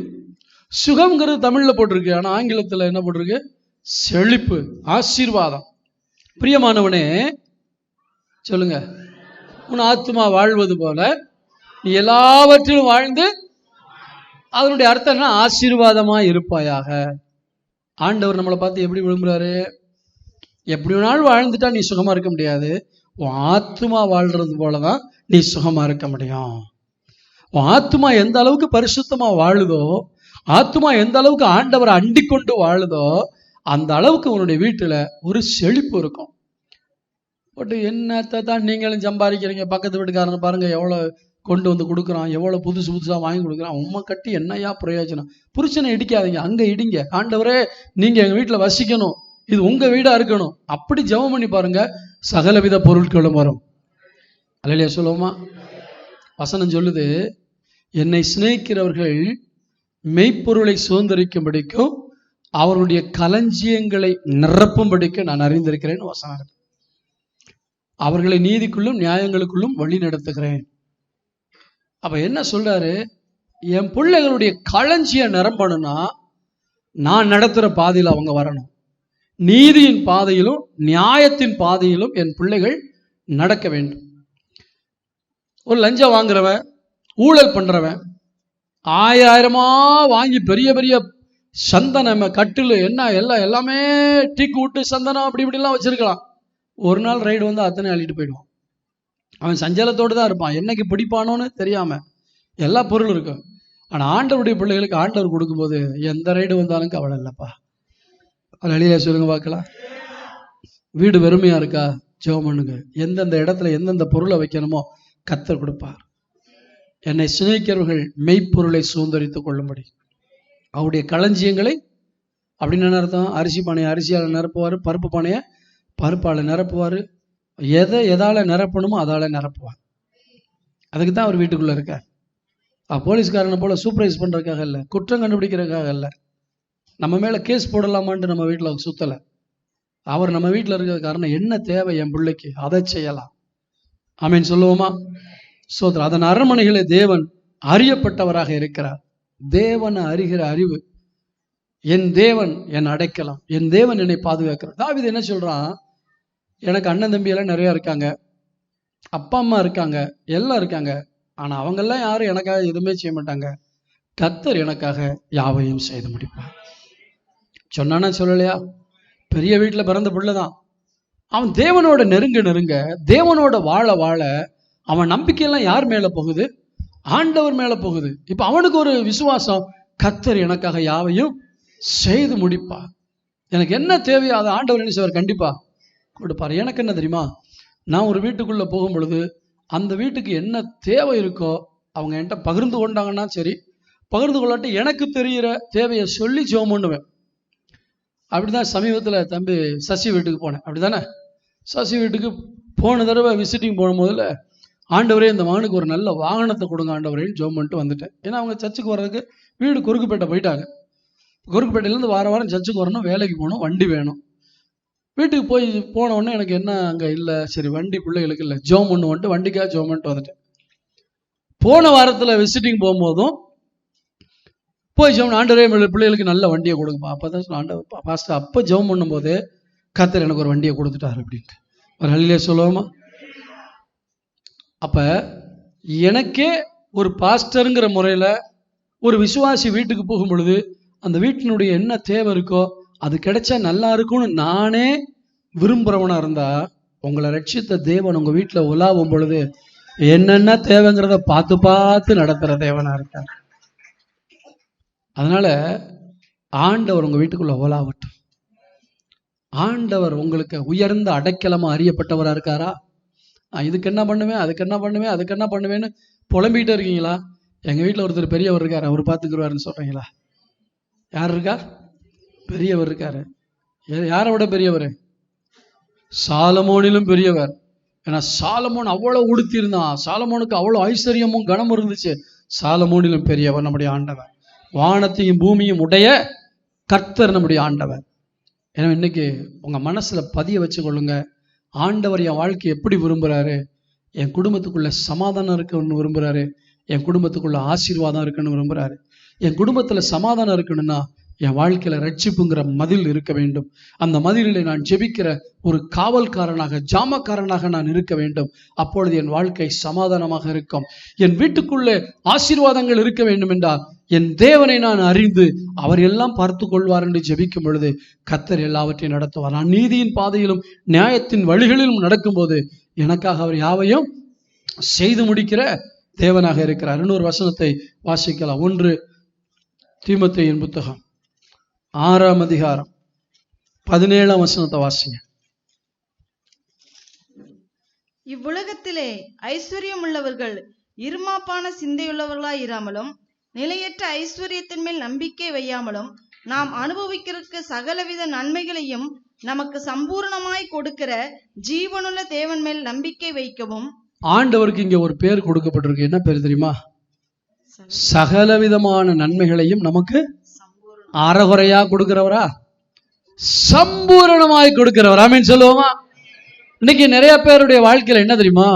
சுகம்ங்கிறது தமிழ்ல போட்டிருக்கு, ஆனா ஆங்கிலத்துல என்ன போட்டிருக்கு? செழிப்பு, ஆசீர்வாதம். பிரியமானவனே சொல்லுங்க, உன் ஆத்துமா வாழ்வது போல நீ எல்லாவற்றிலும் வாழ்ந்து, அதனுடைய அர்த்தம் என்ன? ஆசீர்வாதமா இருப்பாயாக. ஆண்டவர் நம்மளை பார்த்து எப்படி விரும்புறாரு? எப்படி வேணாலும் வாழ்ந்துட்டா நீ சுகமா இருக்க முடியாது. உன் ஆத்துமா வாழ்றது போலதான் நீ சுகமா இருக்க முடியும். உன் ஆத்துமா எந்த அளவுக்கு பரிசுத்தமா வாழுதோ, ஆத்துமா எந்த அளவுக்கு ஆண்டவரை அண்டிக் கொண்டு வாழுதோ, அந்த அளவுக்கு உன்னுடைய வீட்டுல ஒரு செழிப்பு இருக்கும். பட் என்னத்தை தான் நீங்களும் சம்பாதிக்கிறீங்க, பக்கத்து வீட்டுக்காரங்க பாருங்க எவ்வளவு கொண்டு வந்து கொடுக்குறான், எவ்வளவு புதுசு புதுசா வாங்கி கொடுக்குறான். உண்மை கட்டி என்னையா பிரயோஜனம்? புருஷனை இடிக்காதீங்க, அங்க இடிங்க. ஆண்டவரே, நீங்க எங்க வீட்டுல வசிக்கணும், இது உங்க வீடா இருக்கணும், அப்படி ஜெபம் பண்ணி பாருங்க, சகலவித பொருட்களும் வரும். அல்லேலூயா சொல்லுவோமா? வசனம் சொல்லுது, என்னை சிநேகிக்கிறவர்கள் மெய்ப்பொருளை சுதந்திரிக்கும்படிக்கும் அவருடைய களஞ்சியங்களை நிரப்பும்படிக்கும் நான் அறிந்திருக்கிறேன்னு வசனம் இருக்கு. அவர்களை நீதிக்குள்ளும் நியாயங்களுக்குள்ளும் வழி நடத்துகிறேன். அப்ப என்ன சொல்றாரு? என் பிள்ளைகளுடைய களஞ்சியம் நிரம்பணும்னா நான் நடத்துற பாதையில் அவங்க வரணும். நீதியின் பாதையிலும் நியாயத்தின் பாதையிலும் என் பிள்ளைகள் நடக்க வேண்டும். ஒரு லஞ்சம் வாங்குறவன், ஊழல் பண்றவன், ஆயிரமா வாங்கி பெரிய பெரிய சந்தனம், கட்டில், என்ன எல்லாம் எல்லாமே டீக்கு விட்டு சந்தனம் அப்படி இப்படிலாம் வச்சிருக்கலாம். ஒரு நாள் ரைடு வந்து அத்தனை அள்ளிட்டு போயிடுவான். அவன் சஞ்சலத்தோடு தான் இருப்பான், என்னைக்கு பிடிப்பானோன்னு தெரியாம. எல்லா பொருள் இருக்கும். ஆனா ஆண்டவருடைய பிள்ளைகளுக்கு ஆண்டவர் கொடுக்கும்போது எந்த ரைடு வந்தாலும் கவலை இல்லப்பா. அழியா சொல்லுங்க பார்க்கலாம். வீடு வெறுமையா இருக்கா? ஜெபம் பண்ணுங்க. எந்தெந்த இடத்துல எந்தெந்த பொருளை வைக்கணுமோ கர்த்தர் கொடுப்பார். என்னை சிநேகிக்கிறவர்கள் மெய்ப்பொருளை சுதந்திரித்துக் கொள்ளும்படி அவருடைய களஞ்சியங்களை, அப்படின்னு என்ன அர்த்தம்? அரிசி பானையை அரிசியால் நிரப்புவார், பருப்பு பானையை பருப்பால் நிரப்புவார், எதால நிரப்பணுமோ அதால நிரப்புவார். அதுக்கு தான் அவர் வீட்டுக்குள்ள இருக்கார். போலீஸ்காரனை போல சூப்பர்வைஸ் பண்றதுக்காக இல்லை, குற்றம் கண்டுபிடிக்கிறதுக்காக இல்லை, நம்ம மேல கேஸ் போடலாமான்ட்டு நம்ம வீட்டில் சுத்தலை. அவர் நம்ம வீட்டில் இருக்கிற காரணம் என்ன தேவை என் பிள்ளைக்கு, அதை செய்யலாம். ஆமீன் சொல்லுவோமா? சோதரர், அதன் அரண்மனைகளே தேவன் அறியப்பட்டவராக இருக்கிறார். தேவனை அறிகிற அறிவு, என் தேவன் என் அடைக்கலாம், என் தேவன் என்னை பாதுகாக்கிறார். தாவீது என்ன சொல்றான்? எனக்கு அண்ணன் தம்பி எல்லாம் நிறைய இருக்காங்க, அப்பா அம்மா இருக்காங்க, எல்லாம் இருக்காங்க, ஆனா அவங்கெல்லாம் யாரும் எனக்காக எதுவுமே செய்ய மாட்டாங்க. கர்த்தர் எனக்காக யாவையும் செய்து முடிப்பார். சொன்னானா சொல்லலையா? பெரிய வீட்டுல பிறந்த பிள்ளைதான். அவன் தேவனோட நெருங்க தேவனோட வாழ அவன் நம்பிக்கையெல்லாம் யார் மேல போகுது? ஆண்டவர் மேல போகுது. இப்ப அவனுக்கு ஒரு விசுவாசம், கர்த்தர் எனக்காக யாவையும் செய்து முடிப்பார். எனக்கு என்ன தேவையோ அதை ஆண்டவர் என்ன செய்வார்? கண்டிப்பா கொடுப்பார். எனக்கு என்ன தெரியுமா, நான் ஒரு வீட்டுக்குள்ளே போகும் பொழுது அந்த வீட்டுக்கு என்ன தேவை இருக்கோ அவங்க என்கிட்ட பகிர்ந்து கொண்டாங்கன்னா சரி, பகிர்ந்து கொள்ளாட்டி எனக்கு தெரிகிற தேவையை சொல்லி ஜெபம் பண்ணுவேன். அப்படிதான் சமீபத்தில் தம்பி சசி வீட்டுக்கு போனேன். அப்படிதானே, சசி வீட்டுக்கு போன தடவை விசிட்டிங் போன போதில் ஆண்டவரே இந்த மகனுக்கு ஒரு நல்ல வாகனத்தை கொடுங்க ஆண்டவரேன்னு ஜெபம் பண்ணிட்டு வந்துட்டேன். ஏன்னா அவங்க சர்ச்சுக்கு வர்றதுக்கு வீடு குறுக்குப்பேட்டை போயிட்டாங்க. குறுக்குப்பேட்டையிலேருந்து வார வாரம் சர்ச்சுக்கு வரணும், வேலைக்கு போகணும், வண்டி வேணும். வீட்டுக்கு போன உடனே எனக்கு என்ன அங்கே இல்லை, சரி வண்டி பிள்ளைகளுக்கு இல்லை, ஜெபம் பண்ணுவோன்ட்டு வண்டிக்காக ஜெபம் பண்ணிட்டு வந்துட்டேன். போன வாரத்தில் விசிட்டிங் போகும்போதும் போய் ஜெபம், ஆண்டவரே பிள்ளைகளுக்கு நல்ல வண்டியை கொடுங்கப்பா. அப்போ தான் ஆண்டவர் பாஸ்டர் அப்போ ஜெபம் பண்ணும்போது கர்த்தர் எனக்கு ஒரு வண்டியை கொடுத்துட்டாரு அப்படின்ட்டு ஒரு ஹல்லேலூயா சொல்லுவோமா. அப்போ எனக்கே ஒரு பாஸ்டருங்கிற முறையில் ஒரு விசுவாசி வீட்டுக்கு போகும் பொழுது அந்த வீட்டினுடைய என்ன தேவை இருக்கோ அது கிடைச்சா நல்லா இருக்கும்னு நானே விரும்புகிறவனா இருந்தா, உங்களை ரட்சித்த தேவன் உங்கள் வீட்டில் உலாவும் பொழுது என்னென்ன தேவைங்கிறத பார்த்து பார்த்து நடத்துகிற தேவனா இருக்கார். அதனால ஆண்டவர் உங்கள் வீட்டுக்குள்ள உலாவட்டும். ஆண்டவர் உங்களுக்கு உயர்ந்த அடைக்கலமாக அறியப்பட்டவராக இருக்காரா? இதுக்கு என்ன பண்ணுவேன், அதுக்கு என்ன பண்ணுவேன், அதுக்கு என்ன பண்ணுவேன்னு புலம்பிக்கிட்டே இருக்கீங்களா? எங்கள் வீட்டில் ஒருத்தர் பெரியவர் இருக்கார், அவர் பார்த்துக்குருவாருன்னு சொல்கிறீங்களா? யார் இருக்கா? பெரியவர் இருக்காரு. யாரை விட பெரியவர்? சாலமோனிலும் பெரியவர். ஏன்னா சாலமோன் அவ்வளோ உடுத்தியிருந்தான், சாலமோனுக்கு அவ்வளோ ஐஸ்வர்யமும் கனமும் இருந்துச்சு. சாலமோனிலும் பெரியவர் நம்முடைய ஆண்டவர். வானத்தையும் பூமியும் உடைய கர்த்தர் நம்முடைய ஆண்டவர். ஏன்னா இன்னைக்கு உங்கள் மனசில் பதிய வச்சு கொள்ளுங்க, ஆண்டவர் என் வாழ்க்கை எப்படி விரும்புகிறாரு, என் குடும்பத்துக்குள்ள சமாதானம் இருக்குன்னு விரும்புகிறாரு, என் குடும்பத்துக்குள்ள ஆசீர்வாதம் இருக்குன்னு விரும்புகிறாரு. என் குடும்பத்தில் சமாதானம் இருக்கணும்னா என் வாழ்க்கையில் ரட்சிப்புங்கிற மதில் இருக்க வேண்டும். அந்த மதிலில் நான் ஜெபிக்கிற ஒரு காவல்காரனாக, ஜாமக்காரனாக நான் இருக்க வேண்டும். அப்பொழுது என் வாழ்க்கை சமாதானமாக இருக்கும். என் வீட்டுக்குள்ளே ஆசீர்வாதங்கள் இருக்க வேண்டும் என்றால் என் தேவனை நான் அறிந்து அவர் எல்லாம் பார்த்து கொள்வார் என்று ஜெபிக்கும் பொழுது கர்த்தர் எல்லாவற்றையும் நடத்துவார். நான் நீதியின் பாதையிலும் நியாயத்தின் வழிகளிலும் நடக்கும்போது எனக்காக அவர் யாவையும் செய்து முடிக்கிற தேவனாக இருக்கிறார். இன்னொரு வசனத்தை வாசிக்கலாம். 1 தீமோத்தேயுவின் புத்தகம் 6ஆம் அதிகாரம் 17ஆம் வசனத்தை வாசிங்க. இவ்வுலகத்திலே ஐஸ்வர்யம் உள்ளவர்கள் இருமாப்பான சிந்தையுள்ளவர்களாய் இராமலும் நிலையற்ற ஐஸ்வர்யத்தின் மேல் நம்பிக்கை வையாமலும் நாம் அனுபவிக்கிறதுக்கு சகலவித நன்மைகளையும் நமக்கு சம்பூர்ணமாய் கொடுக்கிற ஜீவனுள்ள தேவன் மேல் நம்பிக்கை வைக்கவும். ஆண்டவருக்கு இங்க ஒரு பேர் கொடுக்கப்பட்டிருக்கு. என்ன பேர் தெரியுமா? சகலவிதமான நன்மைகளையும் நமக்கு அறகுறையா கொடுக்கிறவரா, சம்பூரணமாய் கொடுக்கிறவர். ஆமீன் சொல்லுவோமா? இன்னைக்கு நிறைய பேருடைய வாழ்க்கையில என்ன தெரியுமா,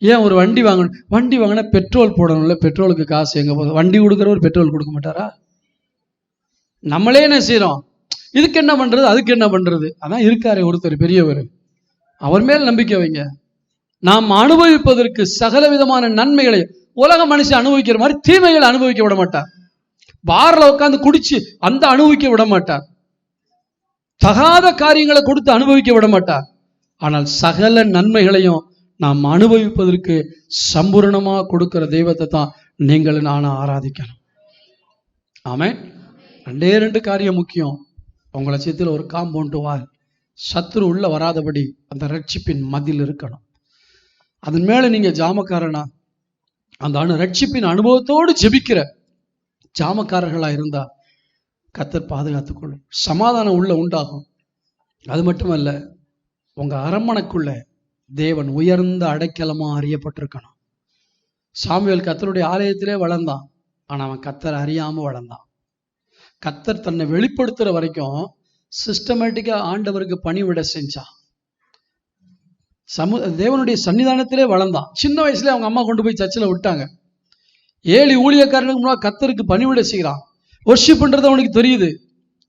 ஏன் ஒரு வண்டி வாங்கணும், வண்டி வாங்கினா பெட்ரோல் போடணும்ல, பெட்ரோலுக்கு காசு எங்க போகுது? வண்டி கொடுக்குறவர் பெட்ரோல் கொடுக்க மாட்டாரா? நம்மளே என்ன செய்யறோம், இதுக்கு என்ன பண்றது, அதுக்கு என்ன பண்றது? அதான் இருக்காரு ஒருத்தர் பெரியவர், அவர் மேல் நம்பிக்கை வைங்க. நாம் அனுபவிப்பதற்கு சகல விதமான நன்மைகளை உலக மனுஷன் அனுபவிக்கிற மாதிரி தீமைகளை அனுபவிக்க விட மாட்டார். பார்ல உட்காந்து குடிச்சு அந்த அனுபவிக்க விட மாட்டார். தகாத காரியங்களை கொடுத்து அனுபவிக்க விட மாட்டார். ஆனால் சகல நன்மைகளையும் நாம் அனுபவிப்பதற்கு சம்பூர்ணமாக கொடுக்கிற தெய்வத்தை தான் நீங்கள் நானும் ஆராதிக்கணும். ஆமென். 2 காரியம் முக்கியம். உங்களை சேர்த்துல ஒரு காம்பவுண்ட் வால், சத்துரு உள்ள வராதபடி அந்த ரட்சிப்பின் மதில் இருக்கணும். அதன் மேல நீங்க ஜாமக்காரனா, அந்த ரட்சிப்பின் அனுபவத்தோடு ஜெபிக்கிற ஜாமக்காரர்களா இருந்தா கர்த்தர் பாதுகாத்துக்கொள்ளும். சமாதானம் உள்ள உண்டாகும். அது மட்டுமல்ல, உங்க அரண்மனைக்குள்ள தேவன் உயர்ந்த அடைக்கலமா அறியப்பட்டிருக்கணும். சாமுவேல் கர்த்தருடைய ஆலயத்திலே வளர்ந்தான், ஆனா அவன் கர்த்தர் அறியாம வளர்ந்தான். கர்த்தர் தன்னை வெளிப்படுத்துற வரைக்கும் சிஸ்டமேட்டிக்கா ஆண்டவருக்கு பணிவிட செஞ்சான். தேவனுடைய சன்னிதானத்திலே வளர்ந்தான். சின்ன வயசுல அவங்க அம்மா கொண்டு போய் சர்ச்சில் விட்டாங்க. 7 ஊழியக்காரனுக்கு முன்னாடி கர்த்தருக்கு பணிவிட செய்கிறான். வொர்ஷிப் பண்றது அவனுக்கு தெரியுது.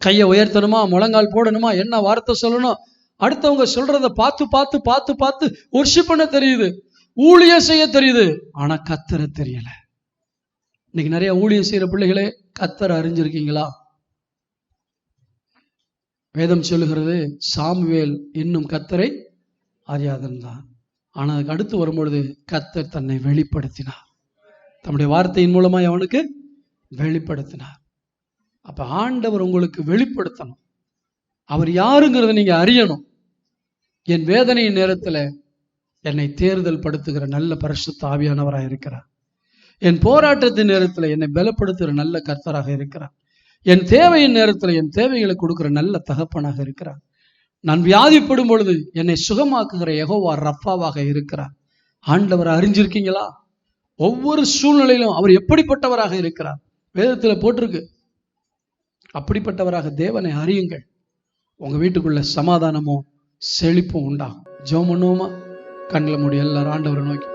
கையை உயர்த்தணுமா, முழங்கால் போடணுமா, என்ன வார்த்தை சொல்லணும், அடுத்தவங்க சொல்றத பார்த்து பார்த்து பார்த்து பார்த்து வொர்ஷிப் பண்ண தெரியுது, ஊழியம் செய்ய தெரியுது. ஆனா கர்த்தரை தெரியல. இன்னைக்கு நிறைய ஊழியம் செய்யற பிள்ளைகளே கர்த்தரை அறிஞ்சிருக்கீங்களா? வேதம் சொல்லுகிறது, சாமுவேல் இன்னும் கர்த்தரை அறியாதிருந்தான். ஆனால் அதுக்கு அடுத்து வரும்பொழுது கர்த்தர் தன்னை வெளிப்படுத்தினார். தம்முடைய வார்த்தையின் மூலமா அவனுக்கு வெளிப்படுத்தினார். அப்ப ஆண்டவர் உங்களுக்கு வெளிப்படுத்தணும். அவர் யாருங்கிறத நீங்க அறியணும். என் வேதனையின் நேரத்துல என்னை தேர்தல் படுத்துகிற நல்ல பரிசுத்த ஆவியானவராக இருக்கிறார். என் போராட்டத்தின் நேரத்துல என்னை பலப்படுத்துகிற நல்ல கர்த்தராக இருக்கிறார். என் தேவையின் நேரத்துல என் தேவைகளை கொடுக்கிற நல்ல தகப்பனாக இருக்கிறார். நான் வியாதிப்படும் பொழுது என்னை சுகமாக்குகிற யெகோவா ரப்பாவாக இருக்கிறார். ஆண்டவரை அறிஞ்சிருக்கீங்களா? ஒவ்வொரு சூழ்நிலையிலும் அவர் எப்படிப்பட்டவராக இருக்கிறார் வேதத்துல போட்டிருக்கு. அப்படிப்பட்டவராக தேவனை அறியுங்கள். உங்க வீட்டுக்குள்ள சமாதானமும் செழிப்பும் உண்டாகும். ஜெபம் பண்ணுவோமா? கண்களை மூடி எல்லாரும் ஆண்டவரை நோக்கி